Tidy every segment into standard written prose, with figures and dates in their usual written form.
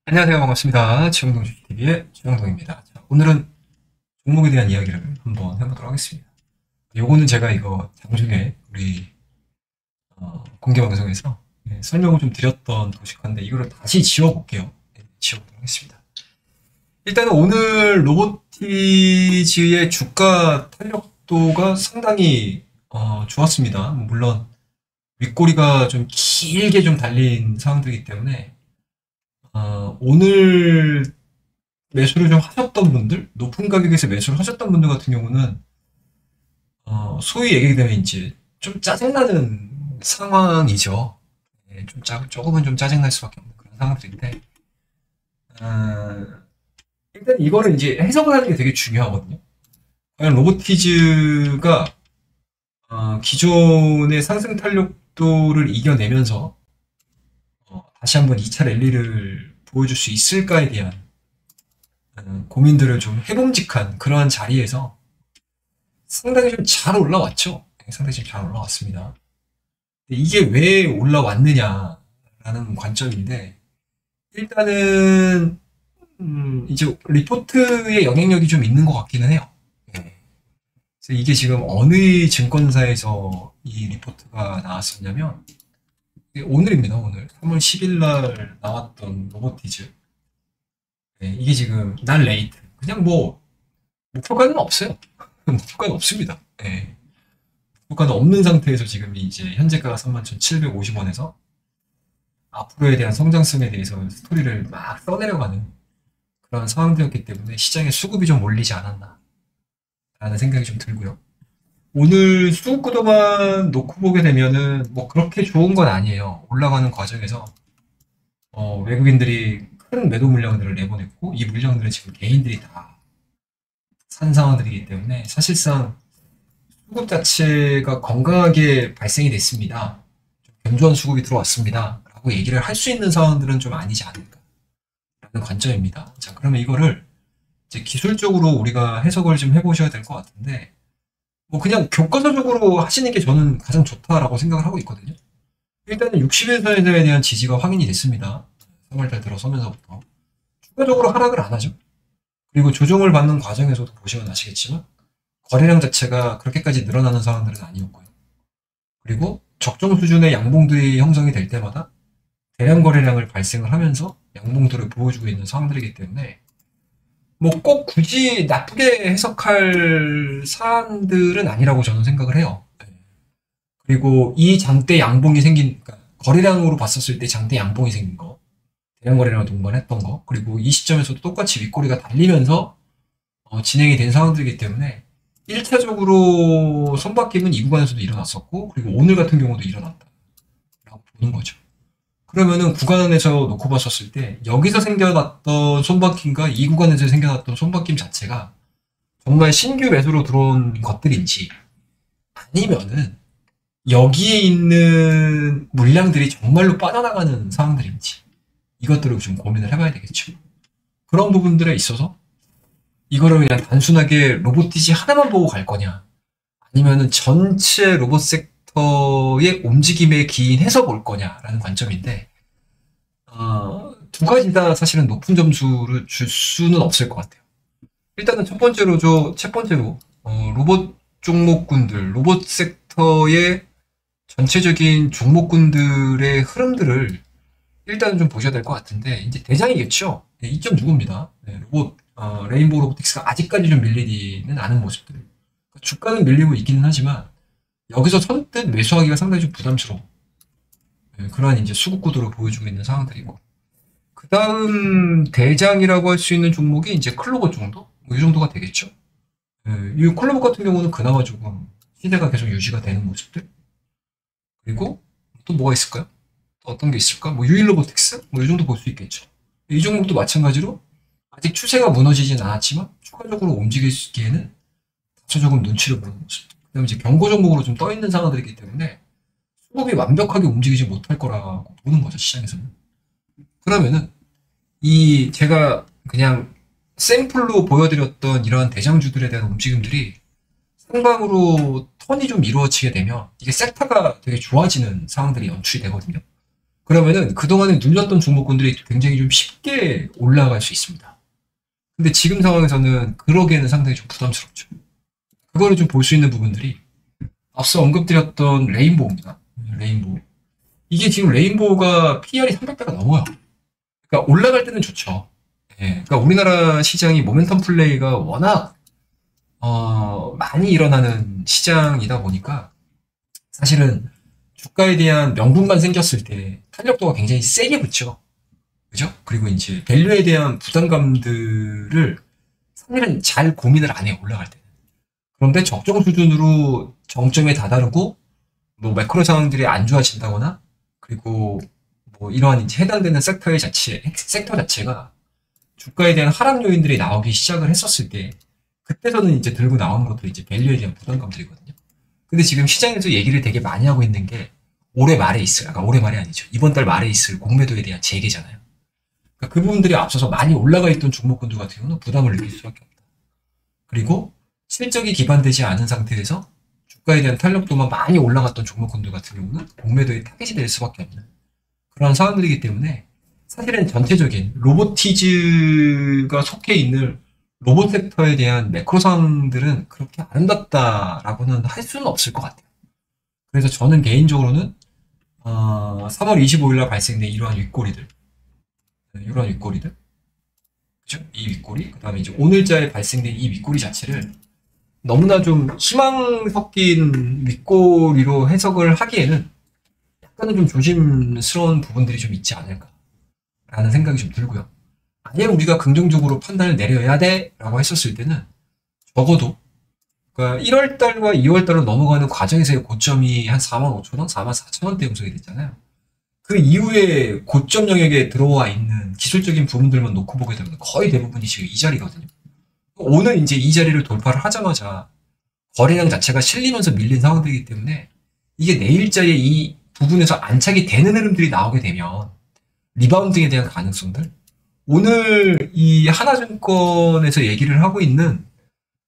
안녕하세요. 반갑습니다. 최영동 주식TV의 최영동입니다. 자, 오늘은 종목에 대한 이야기를 한번 해보도록 하겠습니다. 요거는 제가 이거 장중에 우리 공개 방송에서 설명을 좀 드렸던 도식화인데 이거를 다시 지워볼게요. 지워보도록 하겠습니다. 일단은 오늘 로보티즈의 주가 탄력도가 상당히 좋았습니다. 물론 윗꼬리가 좀 길게 좀 달린 상황들이기 때문에 오늘 매수를 좀 하셨던 분들, 높은 가격에서 매수를 하셨던 분들 같은 경우는, 소위 얘기되면 이제 좀 짜증나는 상황이죠. 조금은 좀 짜증날 수밖에 없는 그런 상황들인데, 어, 일단 이거를 이제 해석을 하는 게 되게 중요하거든요. 과연 로보티즈가, 기존의 상승 탄력도를 이겨내면서, 다시 한번 2차 랠리를 보여줄 수 있을까에 대한 고민들을 좀 해봄직한 그러한 자리에서 상당히 좀 잘 올라왔죠. 상당히 좀 잘 올라왔습니다. 이게 왜 올라왔느냐라는 관점인데 일단은 이제 리포트의 영향력이 좀 있는 것 같기는 해요. 예. 그래서 이게 지금 어느 증권사에서 이 리포트가 나왔었냐면 오늘입니다. 오늘 3월 10일 날 나왔던 로보티즈. 이게 지금 날 레이트 그냥 뭐 목표가는 없어요. 목표가는 없습니다. 목표가는 없는 상태에서 지금 이제 현재가가 31,750원에서 앞으로에 대한 성장성에 대해서 스토리를 막 써내려가는 그런 상황되었기 때문에 시장에 수급이 좀 몰리지 않았나 라는 생각이 좀 들고요. 오늘 수급 구도만 놓고 보게 되면은 뭐 그렇게 좋은 건 아니에요. 올라가는 과정에서 외국인들이 큰 매도 물량들을 내보냈고 이 물량들은 지금 개인들이 다 산 상황들이기 때문에 사실상 수급 자체가 건강하게 발생이 됐습니다. 견조한 수급이 들어왔습니다. 라고 얘기를 할 수 있는 상황들은 좀 아니지 않을까 라는 관점입니다. 자, 그러면 이거를 이제 기술적으로 우리가 해석을 좀 해보셔야 될 것 같은데 뭐 그냥 교과서적으로 하시는 게 저는 가장 좋다라고 생각을 하고 있거든요. 일단은 60일선에 대한 지지가 확인이 됐습니다. 3월달 들어서면서부터 추가적으로 하락을 안 하죠. 그리고 조정을 받는 과정에서도 보시면 아시겠지만 거래량 자체가 그렇게까지 늘어나는 상황들은 아니었고요. 그리고 적정 수준의 양봉들이 형성이 될 때마다 대량 거래량을 발생을 하면서 양봉들을 보여주고 있는 상황들이기 때문에 뭐 꼭 굳이 나쁘게 해석할 사안들은 아니라고 저는 생각을 해요. 그리고 이 장대 양봉이 생긴, 그러니까 거래량으로 봤었을 때 장대 양봉이 생긴 거, 대량 거래량을 동반했던 거, 그리고 이 시점에서도 똑같이 윗꼬리가 달리면서 진행이 된 상황들이기 때문에 1차적으로 손바뀜은 이 구간에서도 일어났었고, 그리고 오늘 같은 경우도 일어났다라고 보는 거죠. 그러면은 구간에서 놓고 봤었을 때 여기서 생겨났던 손바뀜과 이 구간에서 생겨났던 손바뀜 자체가 정말 신규 매수로 들어온 것들인지 아니면은 여기에 있는 물량들이 정말로 빠져나가는 상황들인지 이것들을 좀 고민을 해봐야 되겠죠. 그런 부분들에 있어서 이거를 그냥 단순하게 로보티지 하나만 보고 갈 거냐 아니면은 전체 로봇 섹터의 움직임에 기인해서 볼 거냐라는 관점인데 두 가지 다 사실은 높은 점수를 줄 수는 없을 것 같아요. 일단은 첫 번째로 로봇 종목군들, 로봇 섹터의 전체적인 종목군들의 흐름들을 일단은 좀 보셔야 될 것 같은데 이제 대장이겠죠. 2.65입니다. 로봇 레인보우 로보틱스가 아직까지 좀 밀리지는 않은 모습들. 주가는 밀리고 있기는 하지만 여기서 선뜻 매수하기가 상당히 좀 부담스러워. 그러한 이제 수급 구도를 보여주고 있는 상황들이고. 그 다음 대장이라고 할 수 있는 종목이 이제 클로버 정도? 뭐 이 정도가 되겠죠. 이 클로버 같은 경우는 그나마 조금 시대가 계속 유지가 되는 모습들. 그리고 또 뭐가 있을까요? 또 어떤 게 있을까? 뭐 유일 로보틱스? 뭐 이 정도 볼 수 있겠죠. 이 종목도 마찬가지로 아직 추세가 무너지진 않았지만 추가적으로 움직이기에는 다소 조금 눈치를 보는 모습. 그다음에 이제 경고 종목으로 좀 떠 있는 상황들이기 때문에 수급이 완벽하게 움직이지 못할 거라고 보는 거죠, 시장에서는. 그러면은 이 제가 그냥 샘플로 보여드렸던 이러한 대장주들에 대한 움직임들이 상방으로 턴이 좀 이루어지게 되면 이게 섹터가 되게 좋아지는 상황들이 연출이 되거든요. 그러면은 그동안에 눌렸던 종목군들이 굉장히 좀 쉽게 올라갈 수 있습니다. 근데 지금 상황에서는 그러기에는 상당히 좀 부담스럽죠. 그거를 좀 볼 수 있는 부분들이 앞서 언급드렸던 레인보우입니다. 레인보우. 이게 지금 레인보우가 PR이 300배가 넘어요. 그러니까 올라갈 때는 좋죠. 예, 그러니까 우리나라 시장이 모멘텀 플레이가 워낙 많이 일어나는 시장이다 보니까 사실은 주가에 대한 명분만 생겼을 때 탄력도가 굉장히 세게 붙죠. 그죠? 그리고 이제 밸류에 대한 부담감들을 사실은 잘 고민을 안 해요, 올라갈 때는. 그런데 적정 수준으로 정점에 다다르고 뭐 매크로 상황들이 안 좋아진다거나 그리고 뭐 이러한 이제 해당되는 섹터 자체가 주가에 대한 하락 요인들이 나오기 시작을 했었을 때 그때서는 이제 들고 나오는 것들이 이제 밸류에 대한 부담감들이거든요. 근데 지금 시장에서 얘기를 되게 많이 하고 있는 게 올해 말에 있을, 아까 올해 말이 아니죠. 이번 달 말에 있을 공매도에 대한 재개잖아요. 그러니까 그 부분들이 앞서서 많이 올라가 있던 종목군들 같은 경우는 부담을 느낄 수밖에 없다. 그리고 실적이 기반되지 않은 상태에서 주가에 대한 탄력도만 많이 올라갔던 종목군들 같은 경우는 공매도의 타겟이 될 수밖에 없는 그런 상황들이기 때문에 사실은 전체적인 로보티즈가 속해 있는 로봇 섹터에 대한 매크로 상황들은 그렇게 아름답다라고는 할 수는 없을 것 같아요. 그래서 저는 개인적으로는 3월 25일 날 발생된 이러한 윗꼬리들, 그죠? 이 윗꼬리, 그 다음에 이제 오늘자에 발생된 이 윗꼬리 자체를 너무나 좀 희망 섞인 윗꼬리로 해석을 하기에는 약간은 좀 조심스러운 부분들이 좀 있지 않을까라는 생각이 좀 들고요. 아예 우리가 긍정적으로 판단을 내려야 돼라고 했었을 때는 적어도 그러니까 1월 달과 2월 달로 넘어가는 과정에서의 고점이 한 45,000원, 44,000원대 형성이 됐잖아요. 그 이후에 고점 영역에 들어와 있는 기술적인 부분들만 놓고 보게 되면 거의 대부분이 지금 이 자리거든요. 오늘 이제 이 자리를 돌파를 하자마자 거래량 자체가 실리면서 밀린 상황들이기 때문에 이게 내일자에 이 부분에서 안착이 되는 흐름들이 나오게 되면 리바운딩에 대한 가능성들 오늘 이 하나증권에서 얘기를 하고 있는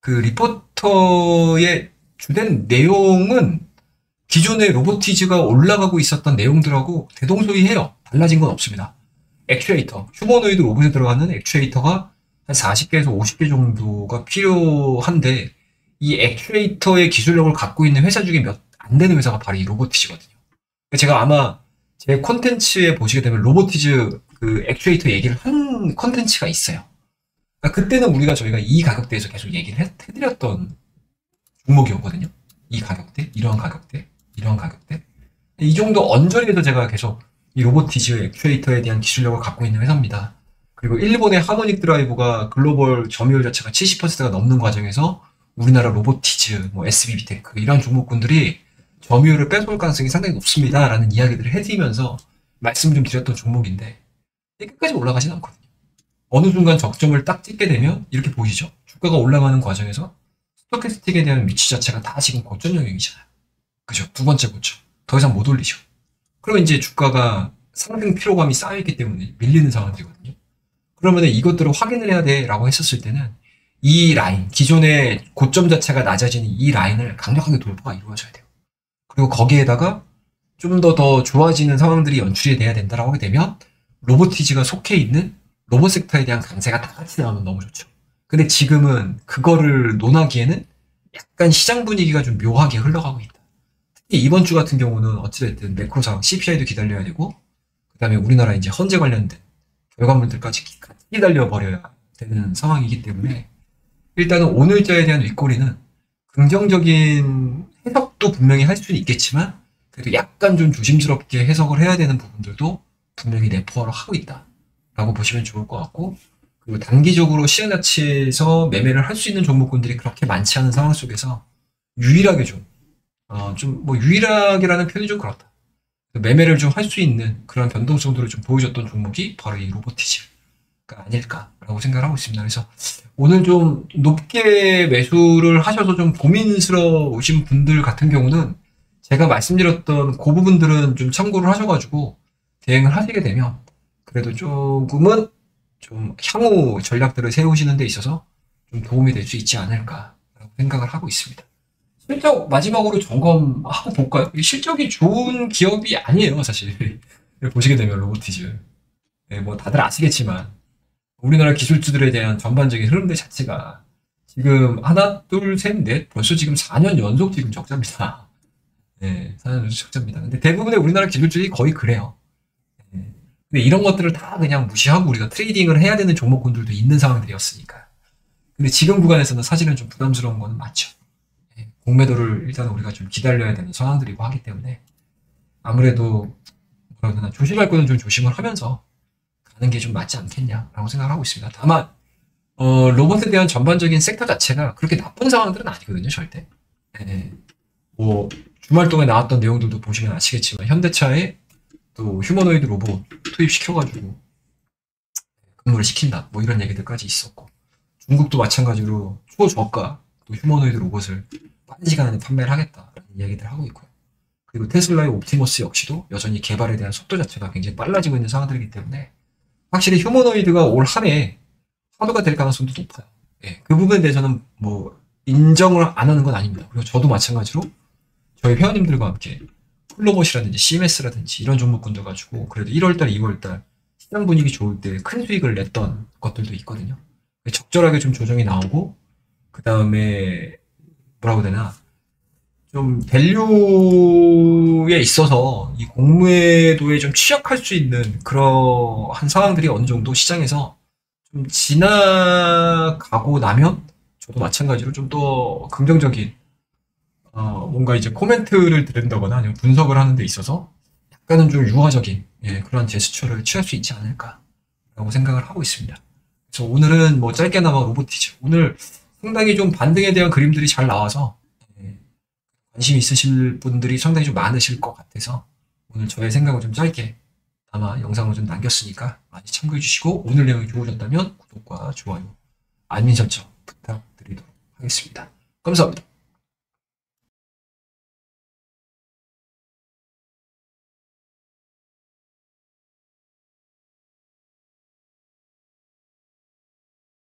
그 리포터의 주된 내용은 기존의 로보티즈가 올라가고 있었던 내용들하고 대동소이해요. 달라진 건 없습니다. 액추에이터, 휴머노이드 로봇에 들어가는 액추에이터가 한 40개에서 50개 정도가 필요한데 이 액추에이터의 기술력을 갖고 있는 회사 중에 몇 안 되는 회사가 바로 이 로보티즈거든요. 제가 아마 제 콘텐츠에 보시게 되면 로보티즈 그 액추에이터 얘기를 한 콘텐츠가 있어요. 그러니까 그때는 저희가 이 가격대에서 계속 얘기를 해드렸던 종목이었거든요. 이 가격대, 이런 가격대, 이런 가격대. 이 정도 언저리에서 제가 계속 이 로보티즈 액추에이터에 대한 기술력을 갖고 있는 회사입니다. 그리고 일본의 하모닉 드라이브가 글로벌 점유율 자체가 70%가 넘는 과정에서 우리나라 로보티즈, 뭐 SB비테크 이런 종목군들이 점유율을 뺏어올 가능성이 상당히 높습니다라는 이야기들을 해드리면서 말씀 좀 드렸던 종목인데 끝까지 올라가진 않거든요. 어느 순간 적점을 딱 찍게 되면 이렇게 보이죠. 주가가 올라가는 과정에서 스토캐스틱에 대한 위치 자체가 다 지금 고점 영역이잖아요. 그죠? 두 번째 고점. 더 이상 못 올리죠. 그러면 이제 주가가 상승 피로감이 쌓여있기 때문에 밀리는 상황들이거든요. 그러면 이것들을 확인을 해야 돼라고 했었을 때는 이 라인, 기존의 고점 자체가 낮아지는 이 라인을 강력하게 돌파가 이루어져야 돼요. 그리고 거기에다가 좀 더 좋아지는 상황들이 연출이 돼야 된다라고 하게 되면 로보티즈가 속해 있는 로봇 섹터에 대한 강세가 다 같이 나오면 너무 좋죠. 근데 지금은 그거를 논하기에는 약간 시장 분위기가 좀 묘하게 흘러가고 있다. 특히 이번 주 같은 경우는 어찌됐든 매크로 상황 CPI도 기다려야 되고 그 다음에 우리나라 이제 헌재 관련된 결과물들까지 같이 기다려 버려야 되는 상황이기 때문에 일단은 오늘자에 대한 윗꼬리는 긍정적인 해석도 분명히 할 수는 있겠지만 그래도 약간 좀 조심스럽게 해석을 해야 되는 부분들도 분명히 내포하러 하고 있다라고 보시면 좋을 것 같고 그리고 단기적으로 시장 자체에서 매매를 할 수 있는 종목군들이 그렇게 많지 않은 상황 속에서 유일하게 유일하게라는 표현이 좀 그렇다. 매매를 좀 할 수 있는 그런 변동성들을 좀 보여줬던 종목이 바로 이 로보티즈가 아닐까라고 생각을 하고 있습니다. 그래서 오늘 좀 높게 매수를 하셔서 좀 고민스러우신 분들 같은 경우는 제가 말씀드렸던 그 부분들은 좀 참고를 하셔가지고 대응을 하시게 되면 그래도 조금은 좀 향후 전략들을 세우시는 데 있어서 좀 도움이 될 수 있지 않을까라고 생각을 하고 있습니다. 실적 마지막으로 점검하고 볼까요? 실적이 좋은 기업이 아니에요, 사실. 보시게 되면 로보티즈. 예, 뭐 다들 아시겠지만 우리나라 기술주들에 대한 전반적인 흐름들 자체가 지금 하나, 둘, 셋, 넷 벌써 지금 4년 연속 지금 적자입니다. 예, 4년 연속 적자입니다. 근데 대부분의 우리나라 기술주들이 거의 그래요. 예. 근데 이런 것들을 다 그냥 무시하고 우리가 트레이딩을 해야 되는 종목군들도 있는 상황들이었으니까. 근데 지금 구간에서는 사실은 좀 부담스러운 건 맞죠. 예, 공매도를 일단 우리가 좀 기다려야 되는 상황들이고 하기 때문에 아무래도 뭐라 해야 되나 조심할 거는 좀 조심을 하면서 가는 게 좀 맞지 않겠냐라고 생각을 하고 있습니다. 다만 로봇에 대한 전반적인 섹터 자체가 그렇게 나쁜 상황들은 아니거든요, 절대. 예, 뭐 주말 동안 나왔던 내용들도 보시면 아시겠지만 현대차에 또 휴머노이드 로봇 투입시켜가지고 근무를 시킨다, 뭐 이런 얘기들까지 있었고 중국도 마찬가지로 초저가 또 휴머노이드 로봇을 빠른 시간 안에 판매를 하겠다라는 얘기들 하고 있고요. 그리고 테슬라의 옵티머스 역시도 여전히 개발에 대한 속도 자체가 굉장히 빨라지고 있는 상황들이기 때문에 확실히 휴머노이드가 올 한해 화두가 될 가능성도 높아요. 예, 그 부분에 대해서는 뭐 인정을 안 하는 건 아닙니다. 그리고 저도 마찬가지로 저희 회원님들과 함께 플로봇이라든지 CMS라든지 이런 종목군들 가지고 그래도 1월달, 2월달 시장 분위기 좋을 때 큰 수익을 냈던 것들도 있거든요. 적절하게 좀 조정이 나오고 그 다음에 뭐라고 해야 되나 좀 밸류에 있어서 이 공매도에 좀 취약할 수 있는 그러한 상황들이 어느 정도 시장에서 좀 지나가고 나면 저도 마찬가지로 좀 더 긍정적인 뭔가 이제 코멘트를 드린다거나 아니면 분석을 하는 데 있어서 약간은 좀 유화적인 그런 제스처를 취할 수 있지 않을까라고 생각을 하고 있습니다. 그래서 오늘은 뭐 짧게나마 로보티즈 오늘 상당히 좀 반등에 대한 그림들이 잘 나와서 관심 있으실 분들이 상당히 좀 많으실 것 같아서 오늘 저의 생각을 좀 짧게 아마 영상을 좀 남겼으니까 많이 참고해 주시고 오늘 내용이 좋으셨다면 구독과 좋아요, 알림 설정 부탁드리도록 하겠습니다. 감사합니다.